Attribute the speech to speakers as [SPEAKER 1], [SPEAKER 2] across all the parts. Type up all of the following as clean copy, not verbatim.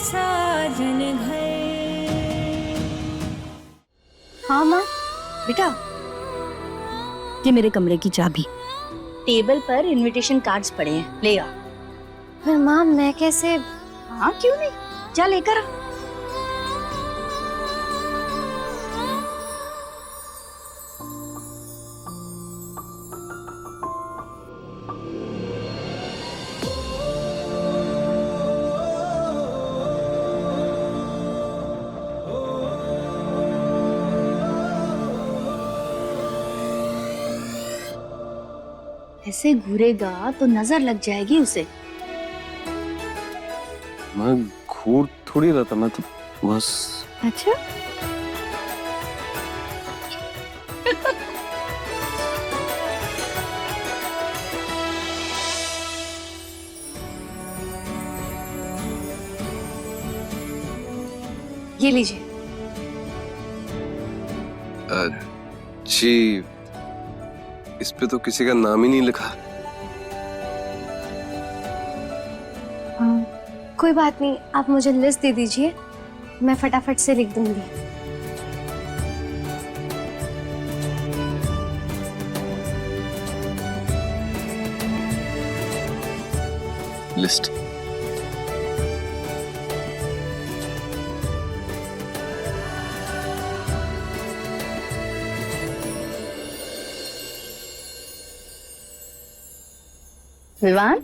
[SPEAKER 1] साजन घर।
[SPEAKER 2] हाँ माँ। बेटा, ये मेरे कमरे की चाबी। टेबल पर इनविटेशन कार्ड्स पड़े हैं, ले आ।
[SPEAKER 3] पर माँ मैं कैसे?
[SPEAKER 2] हाँ क्यों नहीं, जा लेकर आ। ऐसे घूरेगा तो नजर लग जाएगी उसे।
[SPEAKER 4] मैं घूर थोड़ी रहा था, मैं तो बस।
[SPEAKER 3] अच्छा,
[SPEAKER 2] ये लीजिए।
[SPEAKER 4] जी, इस पे तो किसी का नाम ही नहीं लिखा।
[SPEAKER 3] हाँ, कोई बात नहीं, आप मुझे लिस्ट दे दीजिए, मैं फटाफट से लिख दूंगी।
[SPEAKER 4] लिस्ट।
[SPEAKER 2] विवान,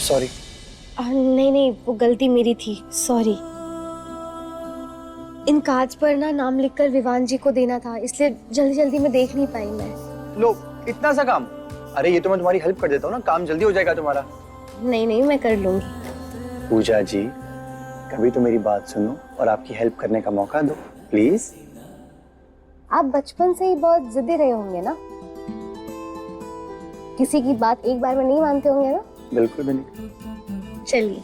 [SPEAKER 5] सॉरी।
[SPEAKER 3] नहीं नहीं, वो गलती मेरी थी, सॉरी। इन कार्ड्स पर ना नाम लिखकर विवान जी को देना था, इसलिए जल्दी जल्दी में देख नहीं पाई मैं।
[SPEAKER 5] लो, इतना सा काम? अरे ये तो मैं तुम्हारी हेल्प कर देता हूँ ना, काम जल्दी हो जाएगा तुम्हारा।
[SPEAKER 3] नहीं नहीं, मैं कर लूंगी।
[SPEAKER 5] पूजा जी, कभी तो मेरी बात सुनो और आपकी हेल्प करने का मौका दो प्लीज।
[SPEAKER 3] आप बचपन से ही बहुत जिद्दी रहे होंगे ना, किसी की बात एक बार में नहीं मानते होंगे ना?
[SPEAKER 5] बिल्कुल भी नहीं।
[SPEAKER 3] चलिए।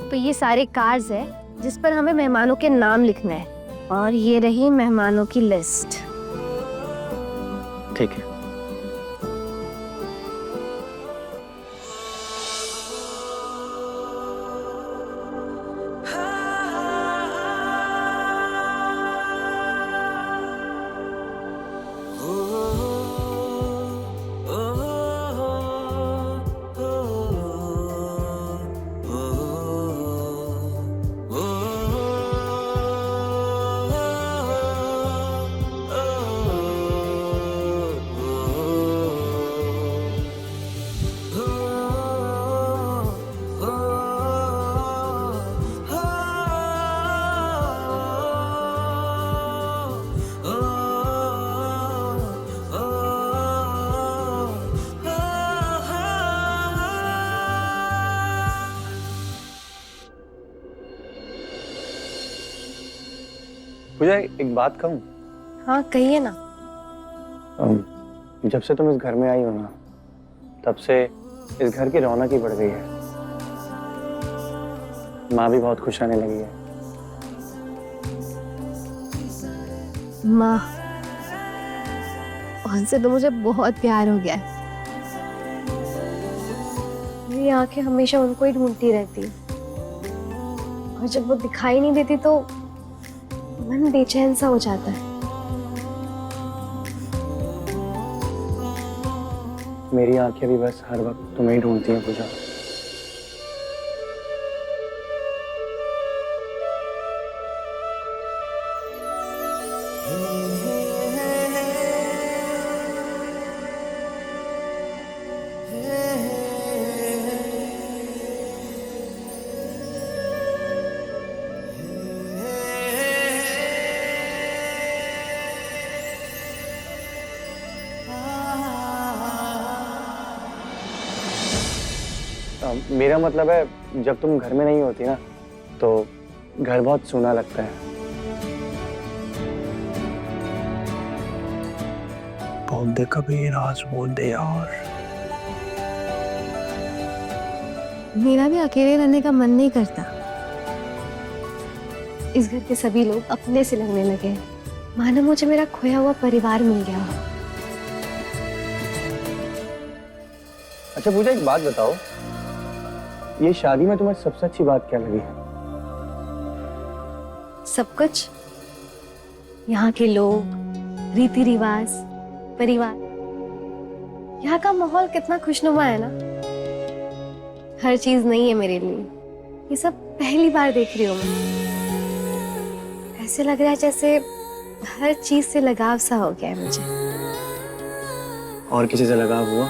[SPEAKER 3] तो ये सारे कार्ड्स है जिस पर हमें मेहमानों के नाम लिखना है, और ये रही मेहमानों की लिस्ट।
[SPEAKER 5] ठीक है। पूजा, एक बात कहूँ?
[SPEAKER 3] हाँ कहिए ना।
[SPEAKER 5] जब से तुम इस घर में आई हो ना, तब से इस घर की रौनक ही बढ़ गई है। माँ भी बहुत खुश रहने लगी है।
[SPEAKER 3] माँ, उनसे तो मुझे बहुत प्यार हो गया है। मेरी आंखें हमेशा उनको ही ढूंढती रहती, और जब वो दिखाई नहीं देती तो मन बेचैन सा हो जाता है।
[SPEAKER 5] मेरी आंखें भी बस हर वक्त तुम्हें ही ढूंढती हैं पूजा। मेरा मतलब है जब तुम घर में नहीं होती ना तो घर बहुत सूना लगता है। बोल दे कबीर, आज बोल दे यार।
[SPEAKER 3] मेरा भी अकेले रहने का मन नहीं करता। इस घर के सभी लोग अपने से लगने लगे हैं, मानो मुझे मेरा खोया हुआ परिवार मिल गया हो।
[SPEAKER 5] अच्छा पूजा, एक बात बताओ, ये शादी में तुम्हें सबसे अच्छी बात क्या लगी?
[SPEAKER 3] सब कुछ, यहाँ के लोग, रीति रिवाज, परिवार। यहाँ का माहौल कितना खुशनुमा है ना। हर चीज नई है मेरे लिए। ये सब पहली बार देख रही हूँ मैं। ऐसे लग रहा है जैसे हर चीज से लगाव सा हो गया है मुझे।
[SPEAKER 5] और किसी से लगाव हुआ?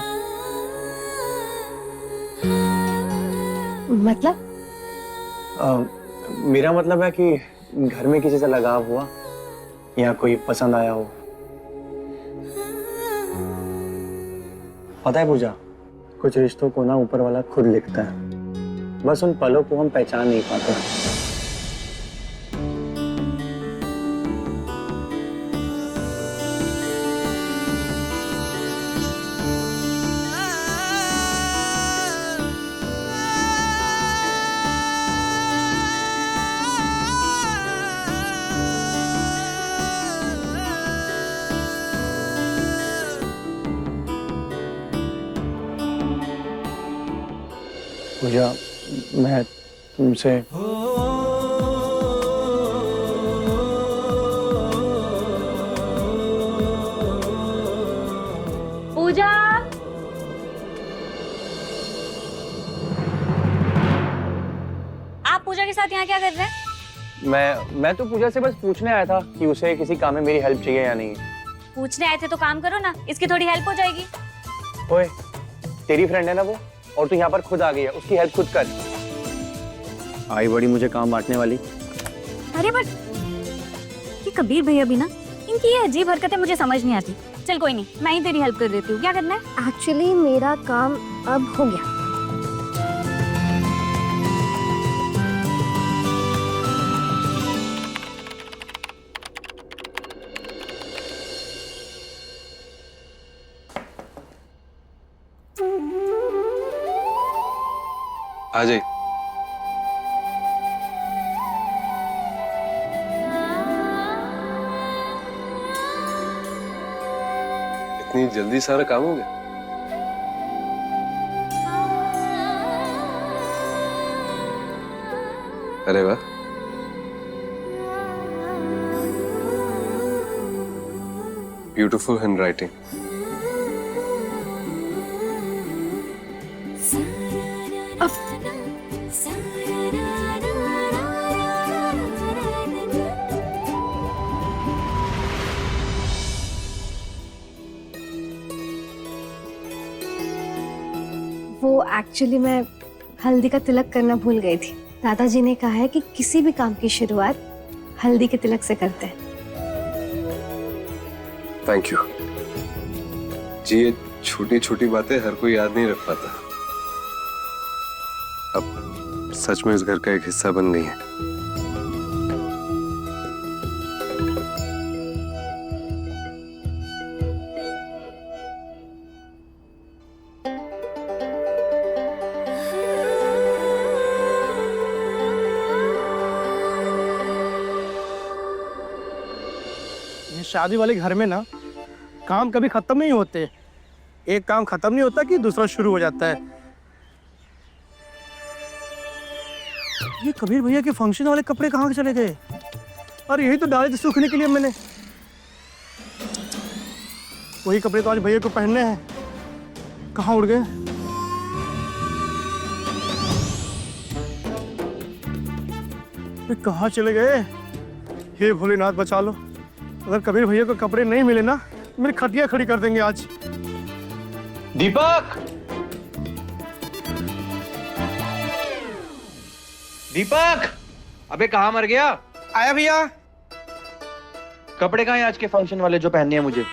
[SPEAKER 3] मतलब?
[SPEAKER 5] मेरा मतलब है कि घर में किसी से लगाव हुआ या कोई पसंद आया हो। पता है पूजा, कुछ रिश्तों को ना ऊपर वाला खुद लिखता है, बस उन पलों को हम पहचान नहीं पाते। पूजा, मैं तुमसे
[SPEAKER 2] पूजा, आप पूजा के साथ यहाँ क्या कर रहे हैं?
[SPEAKER 5] मैं तो पूजा से बस पूछने आया था कि उसे किसी काम में मेरी हेल्प चाहिए या नहीं।
[SPEAKER 2] पूछने आए थे तो काम करो ना, इसकी थोड़ी हेल्प हो जाएगी।
[SPEAKER 5] ओए, तेरी फ्रेंड है ना वो, और तू यहाँ पर खुद आ गई है, उसकी हेल्प खुद कर। आई बड़ी मुझे काम बांटने वाली।
[SPEAKER 2] अरे बट ये कबीर भैया भी ना, इनकी ये अजीब हरकतें मुझे समझ नहीं आती। चल कोई नहीं, मैं ही तेरी हेल्प कर देती हूँ। क्या करना है?
[SPEAKER 3] एक्चुअली मेरा काम अब हो गया।
[SPEAKER 4] आ जाइए। इतनी जल्दी सारा काम हो गया? अरे वाह, ब्यूटीफुल हैंडराइटिंग।
[SPEAKER 3] वो एक्चुअली मैं हल्दी का तिलक करना भूल गई थी। दादाजी ने कहा है कि किसी भी काम की शुरुआत हल्दी के तिलक से करते हैं।
[SPEAKER 4] थैंक यू जी। ये छोटी छोटी बातें हर कोई याद नहीं रख पाता। अब सच में इस घर का एक हिस्सा बन गई है।
[SPEAKER 1] शादी वाले घर में ना काम कभी खत्म नहीं होते। एक काम खत्म नहीं होता कि दूसरा शुरू हो जाता है। ये कबीर भैया के फंक्शन वाले कपड़े कहाँ चले गए? अरे यही तो डाले थे सूखने के लिए मैंने। वही कपड़े तो आज भैया को पहनने हैं। कहाँ उड़ गए? कहाँ चले गए? हे भोलेनाथ बचा लो। अगर कबीर भैया को कपड़े नहीं मिले ना, मेरी खटिया खड़ी कर देंगे आज।
[SPEAKER 6] दीपक! दीपक! अबे कहाँ मर गया?
[SPEAKER 1] आया भैया।
[SPEAKER 6] कपड़े कहाँ हैं आज के फंक्शन वाले जो पहनने हैं मुझे?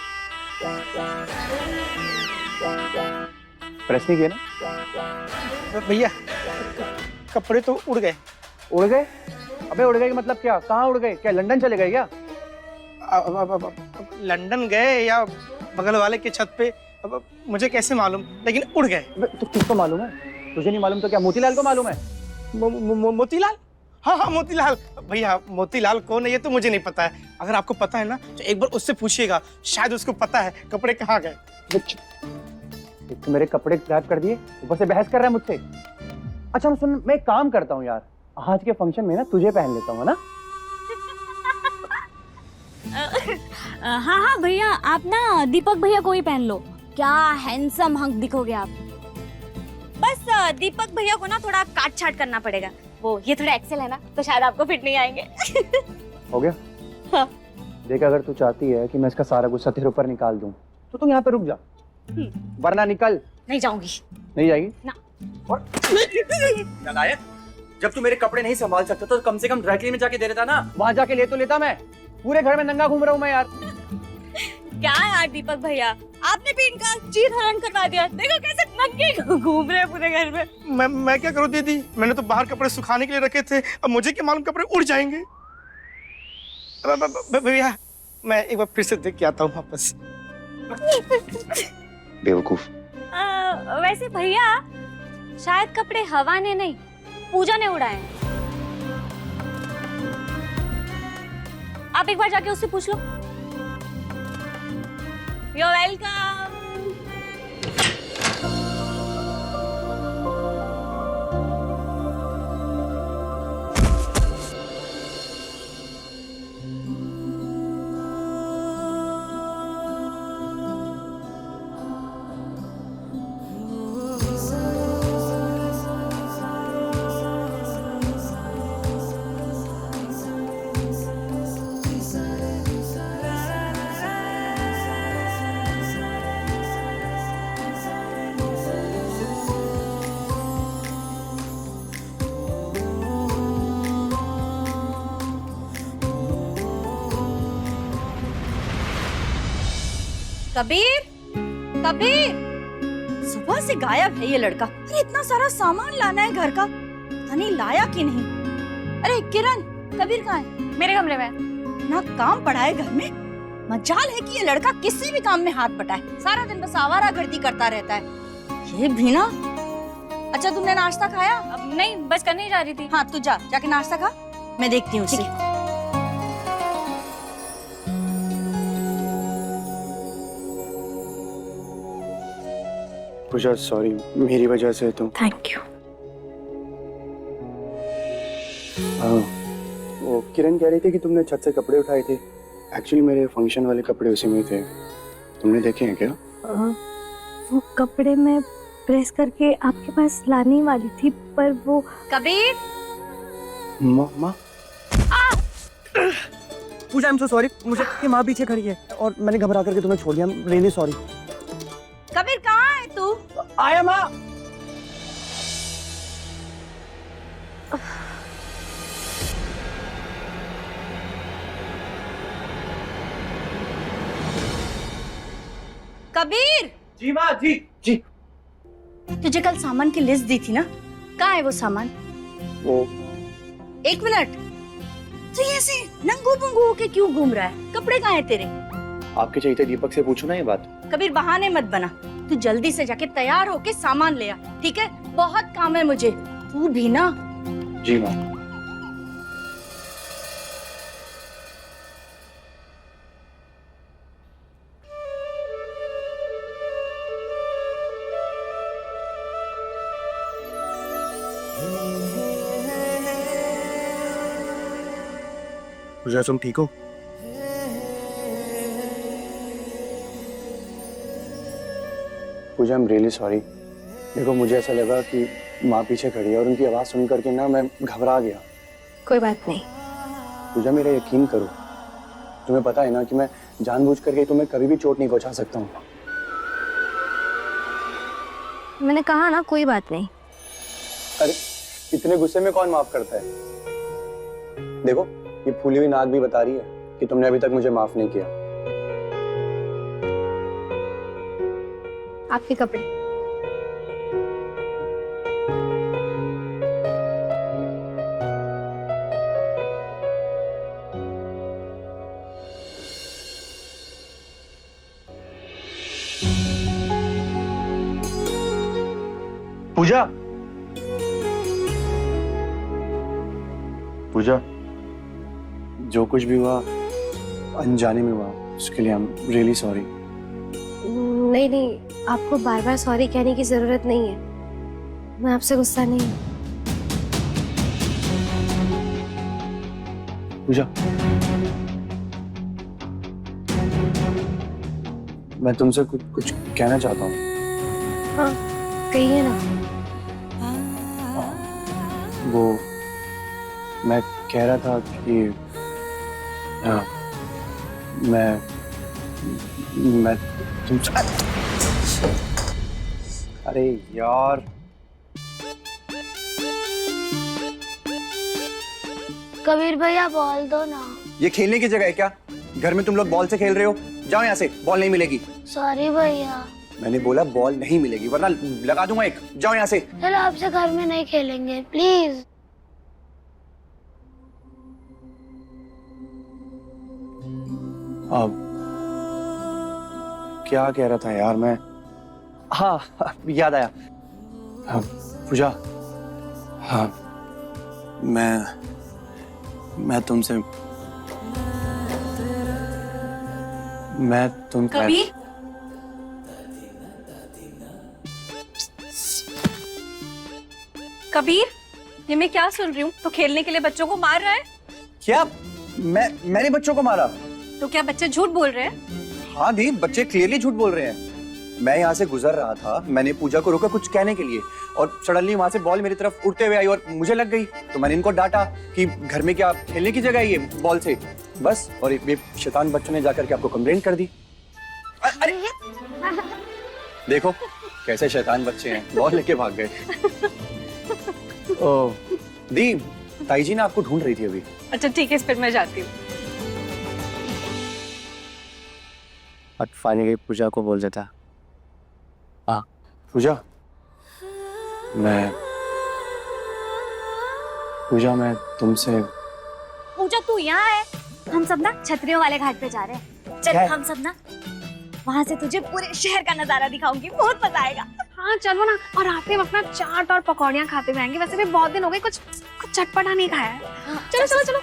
[SPEAKER 5] प्रेस नहीं किया ना?
[SPEAKER 1] भैया कपड़े तो उड़ गए।
[SPEAKER 5] उड़ गए? अबे उड़ गए का मतलब क्या? कहाँ उड़ गए? क्या लंदन चले गए क्या?
[SPEAKER 1] अब लंदन गए या बगल वाले के छत पे, अब मुझे कैसे मालूम, लेकिन उड़ गए।
[SPEAKER 5] तो किसको मालूम है? तुझे नहीं मालूम तो क्या मोतीलाल को मालूम है?
[SPEAKER 1] मोतीलाल? हाँ हाँ मोतीलाल। भैया मोतीलाल कौन है ये तो मुझे नहीं पता है। अगर आपको पता है ना तो एक बार उससे पूछिएगा, शायद उसको पता है कपड़े कहाँ गए।
[SPEAKER 5] एक तो मेरे कपड़े गायब कर दिए, ऊपर से बहस कर रहा है मुझसे। अच्छा सुन, मैं एक काम करता हूँ यार, आज के फंक्शन में ना तुझे पहन लेता हूँ, है ना?
[SPEAKER 7] हाँ हाँ भैया, आप ना दीपक भैया को ही पहन लो। क्या हैंडसम हंक दिखोगे आप। बस दीपक भैया को ना थोड़ा काट छाट करना पड़ेगा। वो ये थोड़ा एक्सेल है ना, तो शायद आपको फिट नहीं आएंगे।
[SPEAKER 5] हो गया?
[SPEAKER 7] हाँ।
[SPEAKER 5] देख, अगर तू चाहती है कि मैं इसका सारा गुस्सा तेरे ऊपर निकाल दूं, तो तुम यहाँ पे रुक जा, वरना निकल।
[SPEAKER 7] नहीं जाऊंगी।
[SPEAKER 5] नहीं जाएगी?
[SPEAKER 7] ना।
[SPEAKER 5] और
[SPEAKER 8] नालायक, जब तू मेरे कपड़े नहीं संभाल सकता तो कम से कम ड्राई क्लीन में जाके दे देता ना।
[SPEAKER 5] वहां जाके ले तो लेता मैं, पूरे घर में नंगा घूम रहा हूँ मैं यार।
[SPEAKER 7] क्या यार दीपक भैया, आपने भी इनका चीर हरण करवा दिया। देखो कैसे नंगे घूम रहे हैं पूरे घर में।
[SPEAKER 1] मैं क्या करूँ दीदी, मैंने तो बाहर कपड़े सुखाने के लिए रखे थे, अब मुझे क्या मालूम कपड़े उड़ जाएंगे। भैया मैं एक बार फिर से देख के आता हूँ वापस।
[SPEAKER 5] बेवकूफ।
[SPEAKER 7] वैसे भैया शायद कपड़े हवा ने नहीं, पूजा ने उड़ाए हैं। आप एक बार जाके उससे पूछ लो। You're welcome. कबीर, कबीर, सुबह से गायब है ये लड़का। अरे इतना सारा सामान लाना है घर का, पता नहीं लाया कि नहीं। अरे किरण, कबीर कहाँ है? मेरे कमरे में। ना काम पड़ा है घर में, मजाल है कि ये लड़का किसी भी काम में हाथ बटाए। सारा दिन बस आवारागर्दी करता रहता है। ये भी ना। अच्छा तुमने नाश्ता खाया? अब नहीं, बस करने ही जा रही थी। हाँ तू जाके नाश्ता खा, मैं देखती हूँ। ठीक है।
[SPEAKER 5] पूजा सॉरी, मेरी वजह से तो।
[SPEAKER 3] Thank you.
[SPEAKER 5] हाँ, वो किरण कह रही थी कि तुमने छत से कपड़े उठाए थे। एक्चुअली मेरे फंक्शन वाले कपड़े उसी में थे, तुमने देखे हैं क्या?
[SPEAKER 3] वो कपड़े मैं प्रेस करके आपके पास लाने वाली थी, पर वो।
[SPEAKER 7] कबीर,
[SPEAKER 5] माँ
[SPEAKER 8] पूजा, आई एम सो सॉरी, मुझे कि माँ पीछे खड़ी है और मैंने घबरा करके तुम्हें छोड़ दिया। Really sorry.
[SPEAKER 7] कबीर कहाँ है तू?
[SPEAKER 8] आया माँ।
[SPEAKER 7] कबीर,
[SPEAKER 8] जी माँ, जी।
[SPEAKER 7] तुझे कल सामान की लिस्ट दी थी ना, कहाँ है वो सामान?
[SPEAKER 5] वो
[SPEAKER 7] 1 मिनट, तो ये ऐसे नंगू पुंगू होके क्यों घूम रहा है? कपड़े कहाँ है तेरे?
[SPEAKER 5] आपके चाहिए थे, दीपक से पूछो ना ये बात।
[SPEAKER 7] कबीर बहाने मत बना, तू जल्दी से जाके तैयार होके सामान ले आ, ठीक है? बहुत काम है मुझे। तू भी ना।
[SPEAKER 5] जी माँ। पूजा तुम ठीक हो? पूजा आई एम रियली सॉरी। देखो मुझे ऐसा लगा कि माँ पीछे खड़ी है और उनकी आवाज सुन करके ना मैं घबरा गया।
[SPEAKER 3] कोई बात नहीं।
[SPEAKER 5] पूजा मेरा यकीन करो, तुम्हें पता है ना कि मैं जानबूझ करके तुम्हें कभी भी चोट नहीं पहुंचा सकता हूँ।
[SPEAKER 3] मैंने कहा ना, कोई बात नहीं।
[SPEAKER 5] अरे इतने गुस्से में कौन माफ करता है? देखो ये फूली हुई नाक भी बता रही है कि तुमने अभी तक मुझे माफ नहीं किया।
[SPEAKER 3] आपके कपड़े।
[SPEAKER 6] पूजा, पूजा,
[SPEAKER 5] जो कुछ भी हुआ अनजाने में हुआ, उसके लिए आई एम रियली सॉरी।
[SPEAKER 3] नहीं नहीं, आपको बार बार सॉरी कहने की जरूरत नहीं है। मैं आपसे गुस्सा नहीं हूँ।
[SPEAKER 5] पूजा, मैं तुमसे कुछ कहना चाहता हूँ।
[SPEAKER 3] हाँ, कहिए ना।
[SPEAKER 5] वो मैं कह रहा था कि मैं तुमसे, अरे यार,
[SPEAKER 9] कबीर भैया बॉल दो ना।
[SPEAKER 8] ये खेलने की जगह है क्या? घर में तुम लोग बॉल से खेल रहे हो। जाओ यहाँ से, बॉल नहीं मिलेगी।
[SPEAKER 9] सॉरी भैया।
[SPEAKER 8] मैंने बोला बॉल नहीं मिलेगी वरना लगा दूंगा एक। जाओ यहाँ से।
[SPEAKER 9] चलो आपसे घर में नहीं खेलेंगे प्लीज।
[SPEAKER 5] अब क्या कह रहा था यार मैं? हाँ, याद आया। हाँ, पूजा, हाँ, मैं तुमसे
[SPEAKER 7] कबीर, कबीर, ये मैं क्या सुन रही हूँ? तो खेलने के लिए बच्चों को मार रहा है?
[SPEAKER 8] क्या? मैंने बच्चों को मारा?
[SPEAKER 7] तो क्या बच्चे झूठ बोल रहे हैं?
[SPEAKER 8] हाँ दी, बच्चे क्लियरली झूठ बोल रहे हैं। मैं यहाँ से गुजर रहा था, मैंने पूजा को रोका कुछ कहने के लिए, और सडनली वहां से बॉल मेरी तरफ उड़ते हुए आई और मुझे लग गई। तो मैंने इनको डांटा कि घर में क्या खेलने की जगह है ये बॉल से, बस। और ये शैतान बच्चों ने जाकर के आपको कंप्लेंट कर दी। अरे देखो कैसे शैतान बच्चे हैं, बॉल लेके भाग गए। ओ दी, ताई जी ने आपको ढूंढ रही थी अभी।
[SPEAKER 7] अच्छा ठीक है, फिर मैं जाती हूँ।
[SPEAKER 5] और फाइनली पूजा को बोल देता। हाँ पूजा, मैं तुमसे।
[SPEAKER 2] पूजा तू यहाँ है? हम सब ना छतरियों वाले घाट पे जा रहे हैं। चल
[SPEAKER 5] क्या?
[SPEAKER 2] हम सब ना वहाँ से तुझे पूरे शहर का नजारा दिखाऊंगी, बहुत मजा आएगा।
[SPEAKER 3] हाँ चलो ना, और आते हम अपना चाट और पकौड़ियाँ खाते हुए आएंगे। वैसे भी बहुत दिन हो गए, कुछ चटपटा नहीं खाया है। चलो चलो चलो।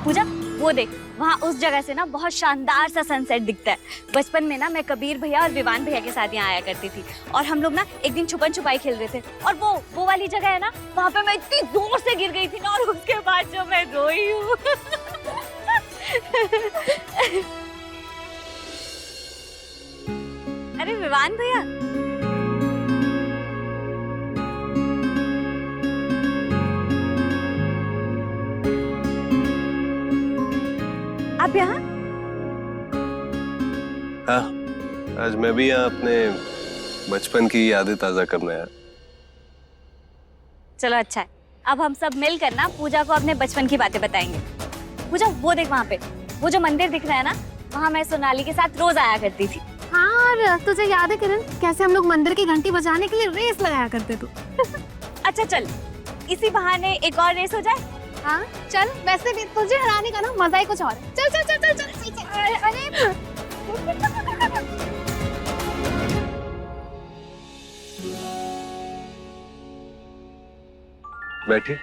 [SPEAKER 2] पूजा वो देख, वहाँ उस जगह से ना बहुत शानदार सा सनसेट दिखता है। बचपन में ना मैं कबीर भैया और विवान भैया के साथ यहाँ आया करती थी, और हम लोग ना एक दिन छुपन छुपाई खेल रहे थे, और वो वाली जगह है ना, वहाँ पे मैं इतनी जोर से गिर गई थी ना, और उसके बाद जो मैं रोई हूँ। अरे विवान भैया, आप यहाँ?
[SPEAKER 4] हाँ, आज मैं भी यहाँ अपने बचपन की यादें ताजा करने आया।
[SPEAKER 2] चलो अच्छा है, अब हम सब मिलकर ना पूजा को अपने बचपन की बातें बताएंगे। पूजा वो देख, वहाँ पे वो जो मंदिर दिख रहा है ना, वहाँ मैं सोनाली के साथ रोज आया करती थी।
[SPEAKER 3] हाँ, और तुझे याद है किरण, कैसे हम लोग मंदिर की घंटी बजाने के लिए रेस लगाया करते थे।
[SPEAKER 2] अच्छा चल, इसी बहाने एक और रेस हो जाए।
[SPEAKER 3] हाँ चल, वैसे भी तुझे हराने का ना मजा ही कुछ और है। चल चल चल चल चल, चल, चल। अरे
[SPEAKER 4] बैठिए।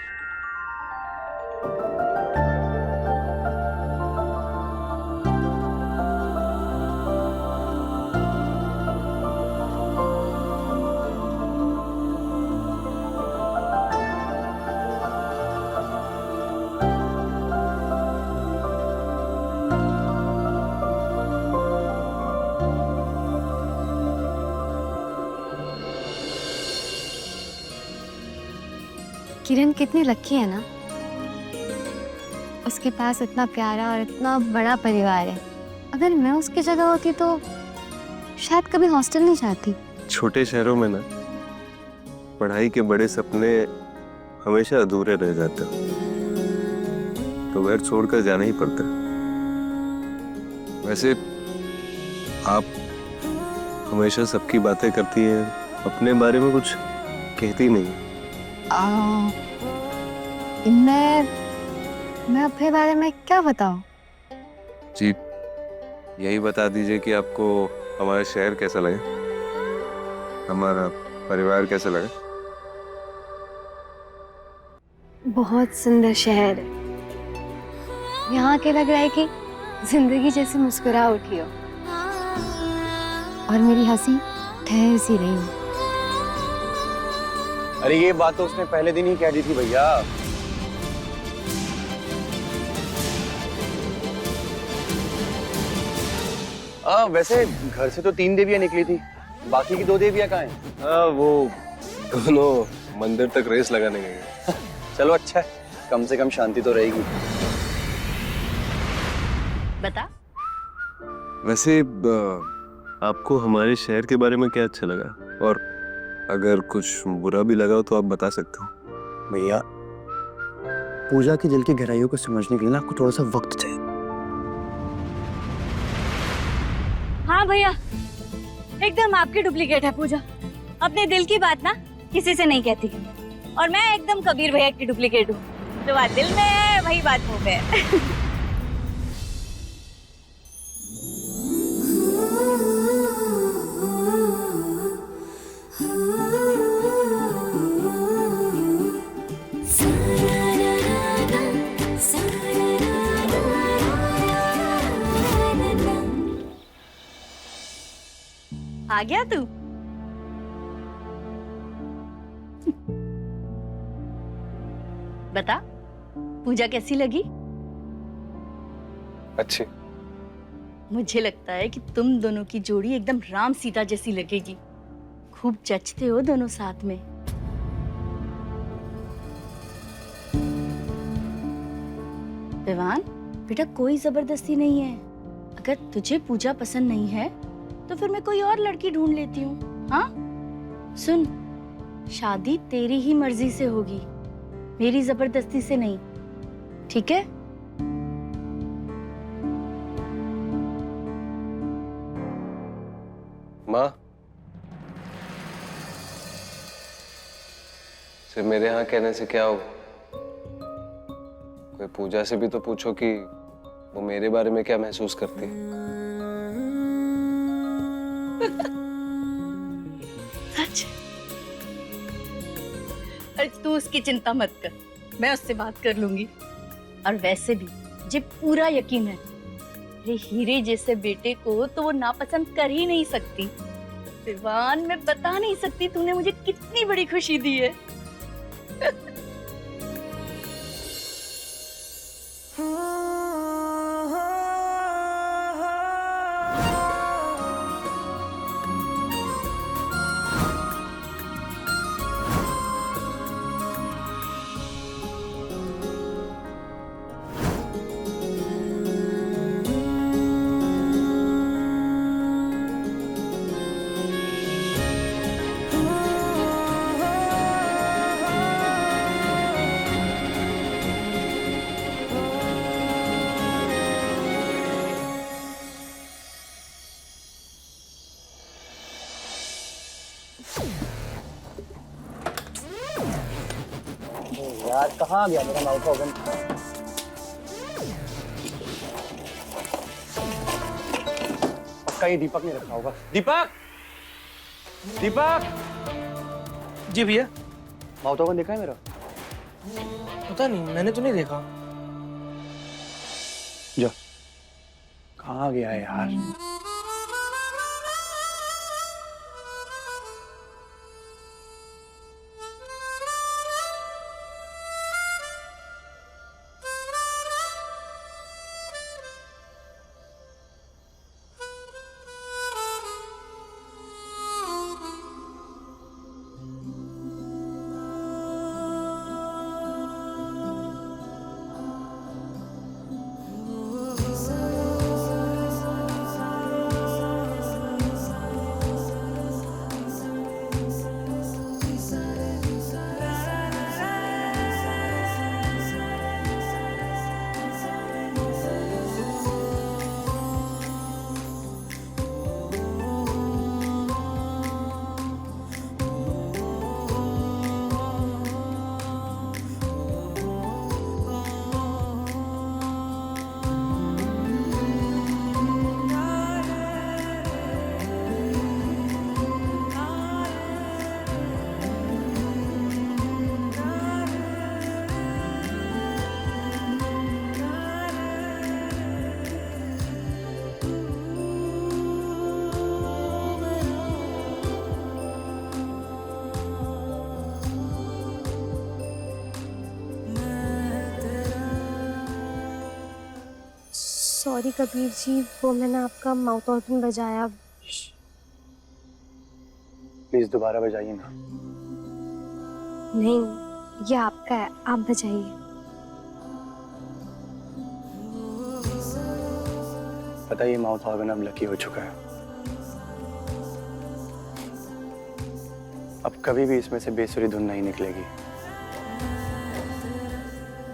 [SPEAKER 3] किरण कितनी लकी है ना, उसके पास इतना प्यारा और इतना बड़ा परिवार है। अगर मैं उसकी जगह होती तो शायद कभी हॉस्टल नहीं जाती।
[SPEAKER 4] छोटे शहरों में ना पढ़ाई के बड़े सपने हमेशा अधूरे रह जाते हैं, तो घर छोड़कर जाना ही पड़ता है। वैसे आप हमेशा सबकी बातें करती हैं, अपने बारे में कुछ कहती नहीं।
[SPEAKER 3] मैं अपने बारे में क्या बताऊं?
[SPEAKER 4] जी, यही बता दीजिए कि आपको हमारा शहर कैसा लगे, हमारा परिवार कैसा लगे।
[SPEAKER 3] बहुत सुंदर शहर है। यहाँ के लग रहा है कि जिंदगी जैसे मुस्कुरा उठी हो और मेरी हंसी ठहर सी रही हो।
[SPEAKER 8] अरे ये बात तो उसने पहले दिन ही कह दी थी भैया। वैसे घर से तो 3 देवियां निकली थी, बाकी की 2 देवियां कहाँ हैं?
[SPEAKER 4] हाँ, वो दोनों मंदिर तक रेस लगाने गए।
[SPEAKER 8] चलो अच्छा है, कम से कम शांति तो रहेगी।
[SPEAKER 7] बता।
[SPEAKER 4] वैसे आपको हमारे शहर के बारे में क्या अच्छा लगा, और अगर कुछ बुरा भी लगा हो तो आप बता सकते हो।
[SPEAKER 8] भैया, पूजा के दिल की गहराइयों को समझने के लिए ना आपको थोड़ा सा वक्त चाहिए।
[SPEAKER 2] हाँ भैया, एकदम आपकी डुप्लीकेट है पूजा। अपने दिल की बात ना किसी से नहीं कहती, और मैं एकदम कबीर भैया की डुप्लीकेट हूँ। जो बात दिल में है वही बात मुंह में है। आ गया तू? बता, पूजा कैसी लगी?
[SPEAKER 4] अच्छी।
[SPEAKER 7] मुझे लगता है कि तुम दोनों की जोड़ी एकदम राम सीता जैसी लगेगी। खूब जचते हो दोनों साथ में। विवान, बेटा कोई जबरदस्ती नहीं है। अगर तुझे पूजा पसंद नहीं है तो फिर मैं कोई और लड़की ढूंढ लेती हूँ। हाँ सुन, शादी तेरी ही मर्जी से होगी, मेरी जबरदस्ती से नहीं, ठीक है?
[SPEAKER 4] माँ, सिर्फ मेरे यहाँ कहने से क्या होगा? कोई पूजा से भी तो पूछो कि वो मेरे बारे में क्या महसूस करती है।
[SPEAKER 7] सच? अरे तू उसकी चिंता मत कर, मैं उससे बात कर लूंगी। और वैसे भी मुझे पूरा यकीन है, अरे हीरे जैसे बेटे को तो वो नापसंद कर ही नहीं सकती। विवान, मैं बता नहीं सकती तूने मुझे कितनी बड़ी खुशी दी है।
[SPEAKER 8] यार कहाँ गया मेरा माउथ ओवन? पक्का ये दीपक ने रखा होगा। दीपक, दीपक!
[SPEAKER 1] जी भैया।
[SPEAKER 8] माउथ ओवन देखा है मेरा?
[SPEAKER 1] पता नहीं, मैंने तो नहीं देखा।
[SPEAKER 8] जा, कहाँ गया है यार?
[SPEAKER 3] सॉरी कबीर जी, वो मैंने आपका माउथ ऑर्गन बजाया।
[SPEAKER 8] प्लीज दोबारा बजाइए ना।
[SPEAKER 3] नहीं, ये आपका है, आप बजाइए।
[SPEAKER 8] पता है ये माउथ ऑर्गन अब लकी हो चुका है। अब कभी भी इसमें से बेसुरी धुन नहीं निकलेगी,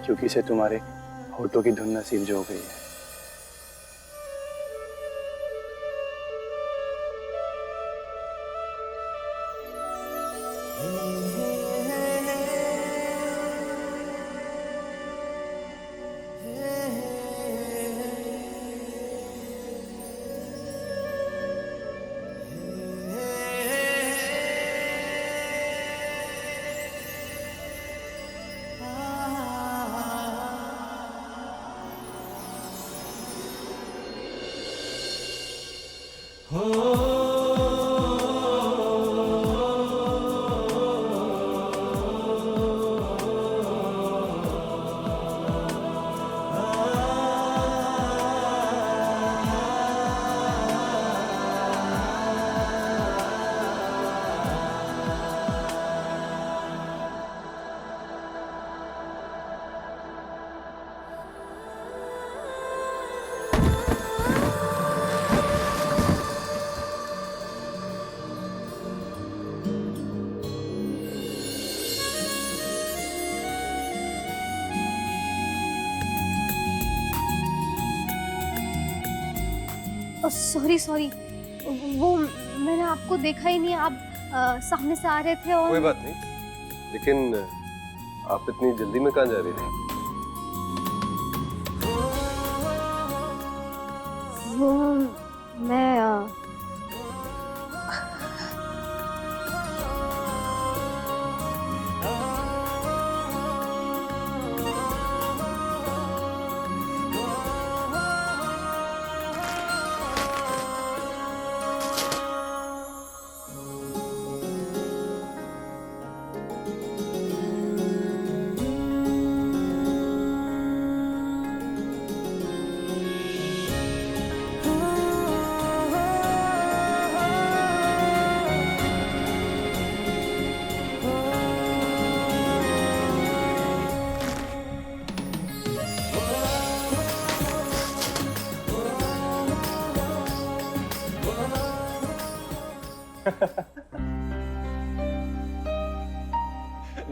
[SPEAKER 8] क्योंकि इसे तुम्हारे होठों की धुन नसीब जो हो गई है।
[SPEAKER 3] सॉरी सॉरी, वो मैंने आपको देखा ही नहीं, आप सामने से आ रहे थे और
[SPEAKER 4] कोई बात नहीं, लेकिन आप इतनी जल्दी में कहाँ जा रही थी?
[SPEAKER 3] वो मैं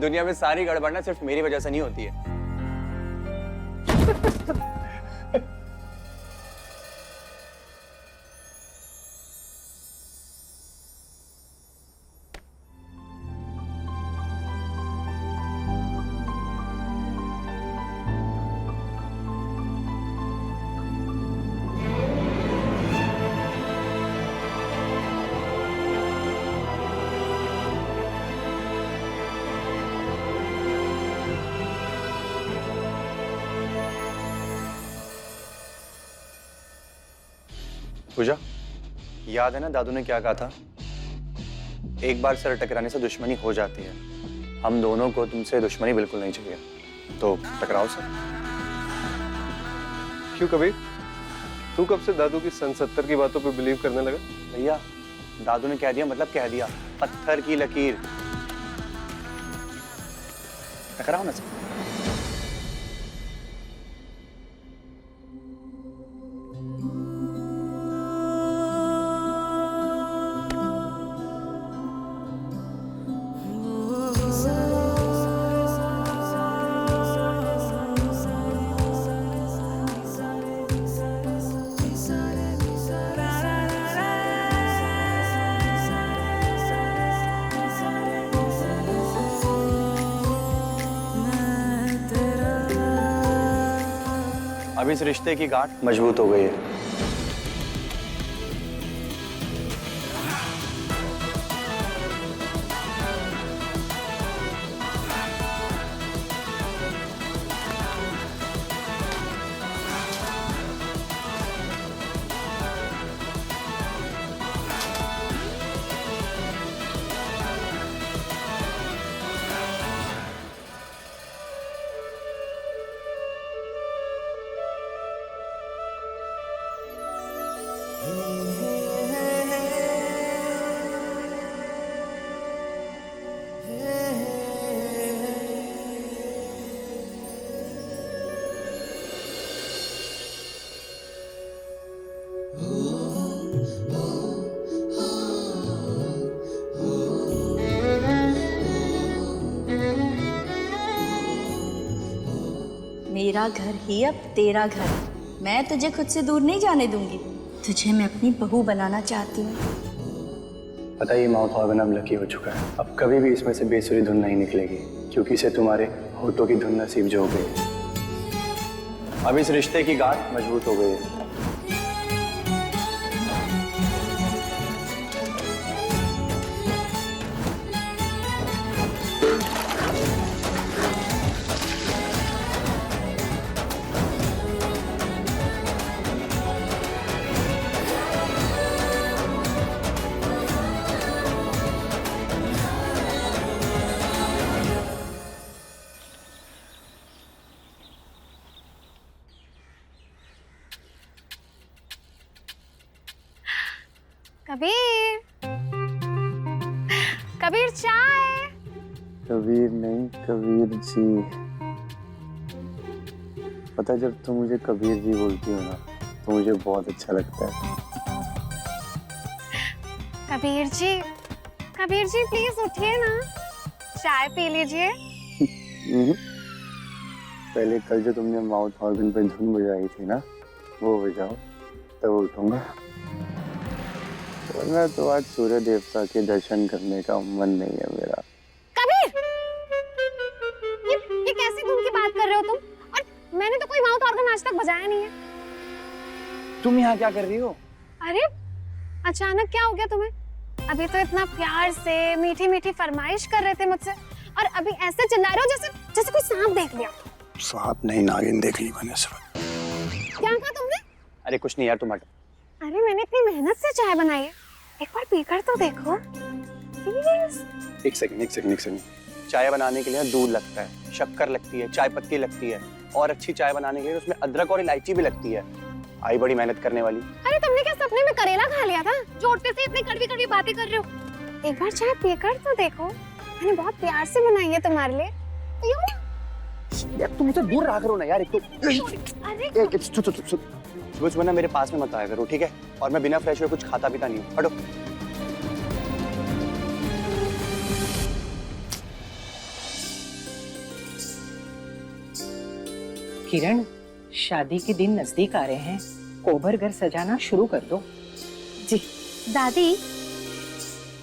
[SPEAKER 8] दुनिया में सारी गड़बड़ ना सिर्फ मेरी वजह से नहीं होती है। पूजा, याद है ना दादू ने क्या कहा था? एक बार सर टकराने से दुश्मनी हो जाती है। हम दोनों को तुमसे दुश्मनी बिल्कुल नहीं चाहिए, तो टकराओ सर।
[SPEAKER 4] क्यों कबीर, तू कब से दादू की सन 70 की बातों पे बिलीव करने लगा?
[SPEAKER 8] भैया, दादू ने कह दिया मतलब कह दिया, पत्थर की लकीर। टकराओ ना सर। अब इस रिश्ते की गांठ मजबूत हो गई है।
[SPEAKER 7] मेरा घर ही अब तेरा घर। मैं तुझे खुद से दूर नहीं जाने दूंगी। तुझे मैं अपनी बहू बनाना चाहती हूँ।
[SPEAKER 8] पता है ये माउथ ऑर्गन अब लकी हो चुका है। अब कभी भी इसमें से बेसुरी धुन नहीं निकलेगी, क्योंकि इसे तुम्हारे होठों की धुन नसीब जो हो गई। अब इस रिश्ते की गांठ मजबूत हो गई है।
[SPEAKER 3] कबीर, कबीर चाय।
[SPEAKER 5] कबीर नहीं, कबीर जी। पता है जब तुम मुझे कबीर जी बोलती हो ना तो मुझे बहुत अच्छा लगता है।
[SPEAKER 3] कबीर जी, कबीर जी प्लीज उठिए ना, चाय पी लीजिए।
[SPEAKER 5] पहले कल जो तुमने माउथ ऑर्गन पे धुन बजाई थी ना, वो बजाओ तब उठूंगा, वरना तो आज सूर्य देवता के दर्शन करने का मन नहीं है मेरा।
[SPEAKER 3] कबीर, ये कैसी धुन की बात कर रहे हो तुम? और मैंने तो कोई माउथ ऑर्गन आज तक बजाया नहीं है।
[SPEAKER 5] तुम यहाँ क्या कर रही हो?
[SPEAKER 3] अरे अचानक क्या हो गया तुम्हें? अभी तो इतना प्यार से मीठी मीठी फरमाइश कर रहे थे मुझसे, और अभी ऐसे चिल्ला रहे हो जैसे जैसे कोई सांप देख लिया।
[SPEAKER 8] सांप नहीं, नागिन देख ली मैंने सब।
[SPEAKER 3] क्या कहा तुमने?
[SPEAKER 8] अरे कुछ नहीं यार, तुम हटो।
[SPEAKER 3] अरे मैंने इतनी मेहनत से चाय बनाई है, एक बार पीकर तो देखो प्लीज।
[SPEAKER 8] एक सेकंड। चाय बनाने के लिए दूध लगता है, शक्कर लगती है, चाय पत्ती लगती है, और अच्छी चाय बनाने के लिए उसमें अदरक और इलायची भी लगती है। आई बड़ी मेहनत करने वाली।
[SPEAKER 3] अरे तुमने क्या सपने में करेला खा लिया था जो उठते से इतनी कड़वी कड़वी बातें कर रहे हो? एक बार चाय पीकर तो देखो, मैंने बहुत प्यार से बनाई है तुम्हारे लिए। पियो ना।
[SPEAKER 8] यार तुम मुझे दूर रहा करो ना यार। एक तो
[SPEAKER 3] अरे
[SPEAKER 8] सुबह ना मेरे पास में मत आया करो, ठीक है? और मैं बिना फ्रेश हुए कुछ खाता पीता नहीं हूँ। हटो।
[SPEAKER 10] किरण, शादी के दिन नजदीक आ रहे हैं, कोबर घर सजाना शुरू कर दो।
[SPEAKER 3] जी दादी,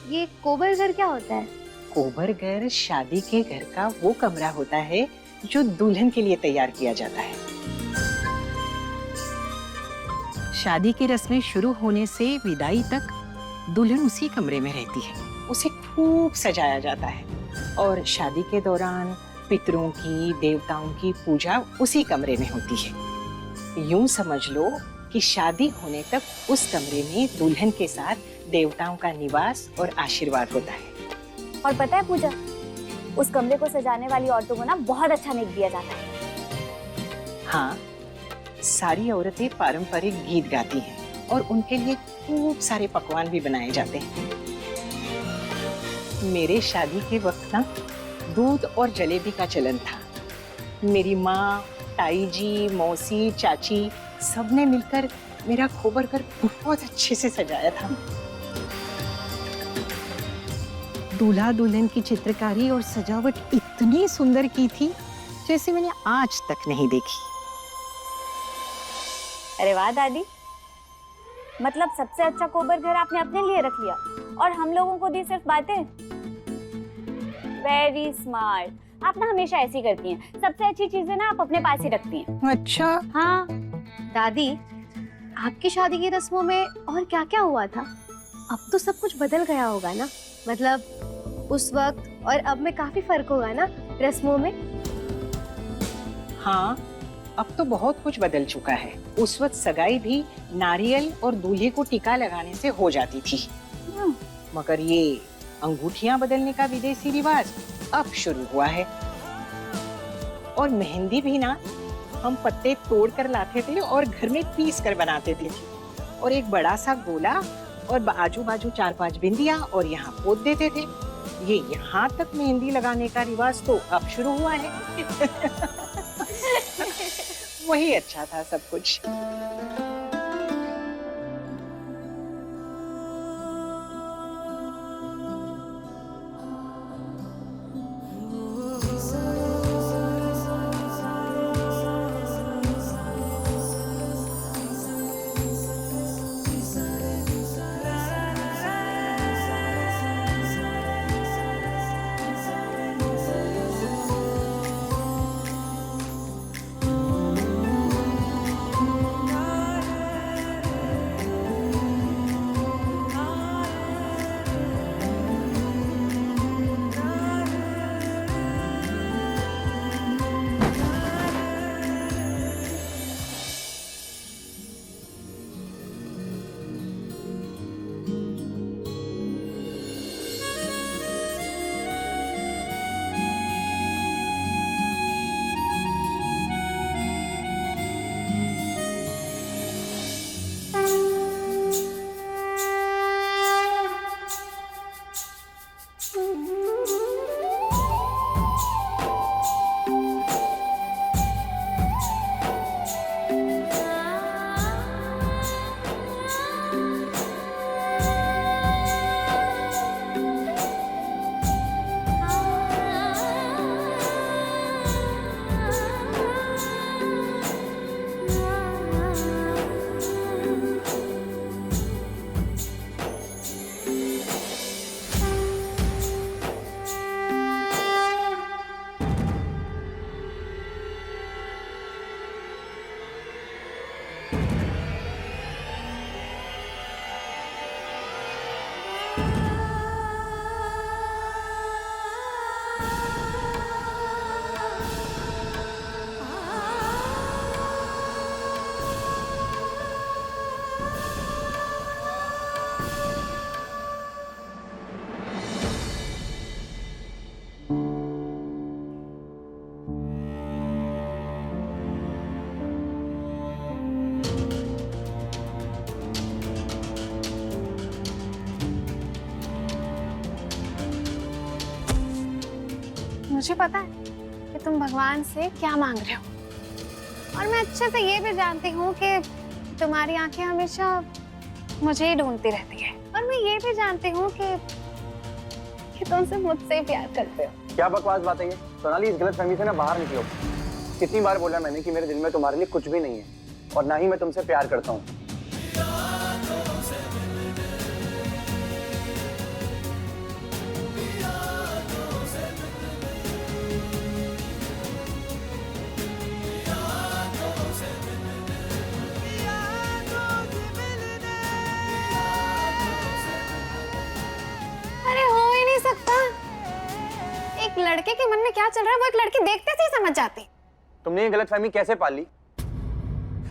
[SPEAKER 3] ये कोबर घर क्या होता है?
[SPEAKER 10] कोबर घर शादी के घर का वो कमरा होता है जो दुल्हन के लिए तैयार किया जाता है। शादी की रस्में शुरू होने से विदाई तक दुल्हन उसी कमरे में रहती है। उसे खूब सजाया जाता है और शादी के दौरान पितरों की, देवताओं की पूजा उसी कमरे में होती है। यूं समझ लो कि शादी होने तक उस कमरे में दुल्हन के साथ देवताओं का निवास और आशीर्वाद होता है।
[SPEAKER 2] और पता है पूजा, उस कमरे को सजाने वाली औरतों को ना बहुत अच्छा नेक दिया जाता है।
[SPEAKER 10] हाँ, सारी औरतें पारंपरिक गीत गाती हैं और उनके लिए खूब सारे पकवान भी बनाए जाते हैं। मेरे शादी के वक्त ना दूध और जलेबी का चलन था। मेरी माँ, ताई जी, मौसी, चाची सबने मिलकर मेरा कोबर घर बहुत अच्छे से सजाया था। दूल्हा दुल्हन की चित्रकारी और सजावट इतनी सुंदर की थी जैसे मैंने आज तक नहीं देखी।
[SPEAKER 2] अरे वाह दादी, मतलब सबसे अच्छा कोबर घर आपने अपने लिए रख लिया और हम लोगों को दी सिर्फ बातें। Very smart. आप ना हमेशा ऐसी करती हैं, सबसे अच्छी चीजें ना आप अपने पास ही रखती हैं।
[SPEAKER 10] अच्छा।
[SPEAKER 2] हाँ
[SPEAKER 3] दादी, आपकी शादी की रस्मों में और क्या क्या हुआ था? अब तो सब कुछ बदल गया होगा ना, मतलब उस वक्त और अब में काफी फर्क होगा ना रस्मों में?
[SPEAKER 10] हाँ, अब तो बहुत कुछ बदल चुका है। उस वक्त सगाई भी नारियल और दूल्हे को टीका लगाने से हो जाती थी, मगर ये अंगूठियां बदलने का विदेशी रिवाज अब शुरू हुआ है। और मेहंदी भी ना हम पत्ते तोड़ कर लाते थे और घर में पीस कर बनाते थे। और एक बड़ा सा गोला और आजू बाजू 4-5 बिंदियां और यहाँ पोत देते थे। ये यहाँ तक मेहंदी लगाने का रिवाज तो अब शुरू हुआ है। वही अच्छा था सब कुछ।
[SPEAKER 3] मुझे पता है कि तुम भगवान से क्या मांग रहे हो, और मैं अच्छे से ये भी जानती हूँ कि तुम्हारी आंखें हमेशा मुझे ही ढूंढती रहती है, और मैं ये भी जानती हूँ कि तुम सिर्फ मुझसे ही प्यार करते हो।
[SPEAKER 8] क्या बकवास बात है ये सोनाली, इस गलतफहमी से ना बाहर निकलो। कितनी बार बोला मैंने कि मेरे दिल में तुम्हारे लिए कुछ भी नहीं है, और ना ही मैं तुमसे प्यार करता हूँ।
[SPEAKER 3] अरे हो ही नहीं सकता, एक लड़के के मन में क्या चल रहा है वो एक लड़की देखते से ही समझ जाती।
[SPEAKER 8] तुमने ये गलतफहमी कैसे पाली?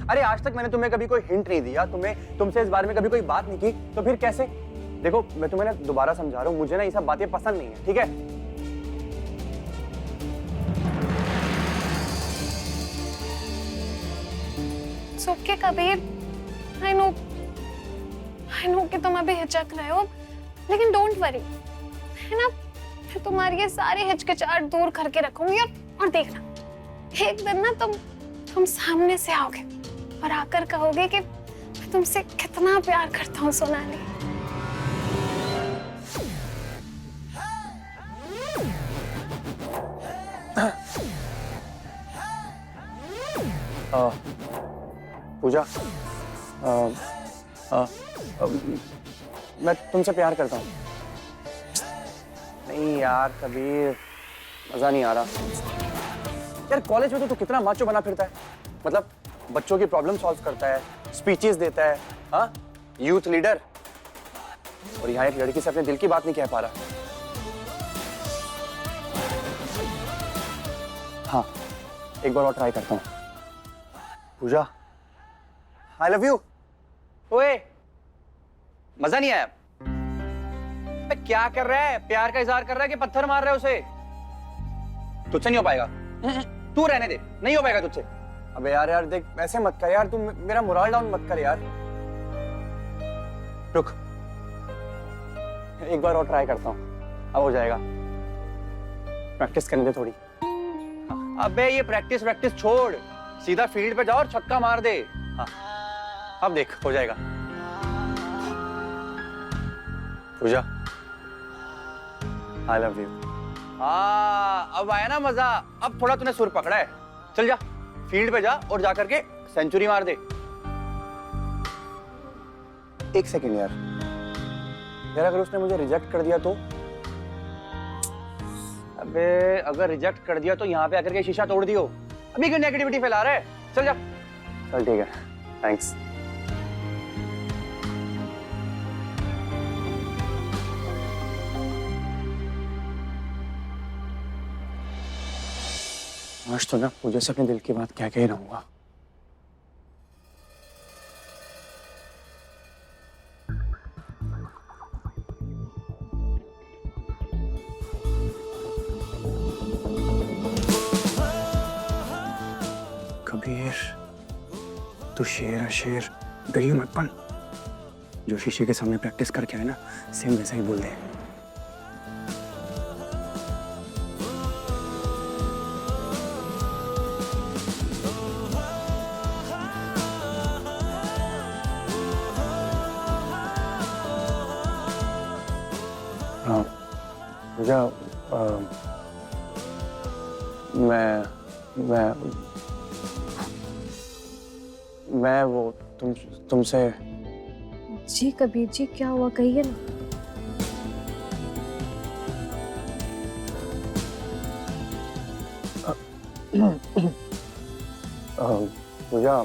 [SPEAKER 8] अरे आज तक मैंने तुम्हें कभी कोई हिंट नहीं दिया, तुमसे इस बारे में कभी कोई बात नहीं की, तो फिर कैसे? देखो मैं तुम्हें ना दोबारा समझा रहा हूँ, मुझे ना ये सब बातें पसंद नहीं है, ठीक है?
[SPEAKER 3] के कबीर, I know कि तुम अभी हिचक रहे हो, लेकिन डोंट वरी, है ना? मैं तुम्हारी ये सारी हिचकिचाहट दूर करके रखूंगी, और देखना एक दिन ना तुम सामने से आओगे और आकर कहोगे कि मैं तुमसे कितना प्यार करता हूँ सोनाली।
[SPEAKER 8] पूजा, मैं तुमसे प्यार करता हूँ। नहीं यार कबीर, मजा नहीं आ रहा यार। कॉलेज में तो तू कितना माचो बना फिरता है, मतलब बच्चों की प्रॉब्लम सॉल्व करता है, स्पीचेस देता है, हाँ यूथ लीडर, और यहाँ एक लड़की से अपने दिल की बात नहीं कह पा रहा। हाँ एक बार और ट्राई करता हूँ। पूजा, आई लव यू। ओए मजा नहीं आया? क्या कर रहा है? प्यार का इजहार कर रहा है कि पत्थर मार रहा है उसे? तुझसे नहीं हो पाएगा, तू रहने दे, नहीं हो पाएगा तुझसे। अबे यार देख ऐसे मत कर यार, तू मेरा मोरल डाउन मत कर यार।
[SPEAKER 5] रुक, एक बार और ट्राई करता हूँ, अब हो जाएगा। प्रैक्टिस करने दे थोड़ी।
[SPEAKER 8] अबे ये प्रैक्टिस प्रैक्टिस छोड़, सीधा फील्ड पे जाओ और छक्का मार दे। हाँ, अब देख हो जाएगा। पूजा, आई लव यू। हाँ, अब आया ना मजा। अब थोड़ा तूने सुर पकड़ा है। चल जा, फील्ड पे जा और जा करके सेंचुरी मार दे। एक सेकंड यार, अगर उसने मुझे रिजेक्ट कर दिया तो? अबे अगर रिजेक्ट कर दिया तो यहाँ पे आकर के शीशा तोड़ दियो। अभी क्यों नेगेटिविटी फैला रहा है? चल जा। चल ठीक है, थैंक्स। आज तो ना पूजा से अपने दिल की बात क्या कह ही रहूंगा। कबीर, तू शेर है शेर, गई मत बन। जो शीशे के सामने प्रैक्टिस करके आए ना, सेम वैसा ही बोल दे। पूजा, मैं वो तुमसे।
[SPEAKER 3] जी कबीर जी, क्या हुआ, कहिए ना।
[SPEAKER 5] पूजा,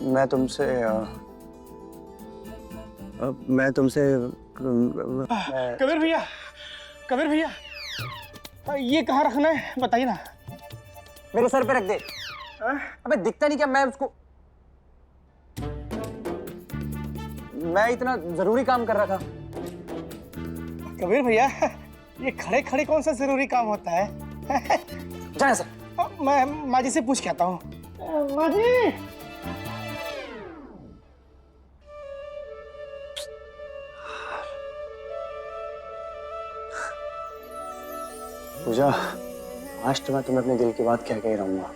[SPEAKER 5] मैं तुमसे
[SPEAKER 1] कबीर भैया, कबीर भैया, ये कहाँ रखना है बताइए ना।
[SPEAKER 5] मेरे सर पे रख दे। अबे दिखता नहीं क्या मैं उसको? मैं इतना जरूरी काम कर रहा था।
[SPEAKER 1] कबीर भैया, ये खड़े खड़े कौन सा जरूरी काम होता है?
[SPEAKER 5] जाए सर।
[SPEAKER 1] मैं माँ जी से पूछ के आता हूँ। माँ जी।
[SPEAKER 5] पूजा, आज तो मैं तुम्हें अपने दिल की बात कह के ही रहूंगा।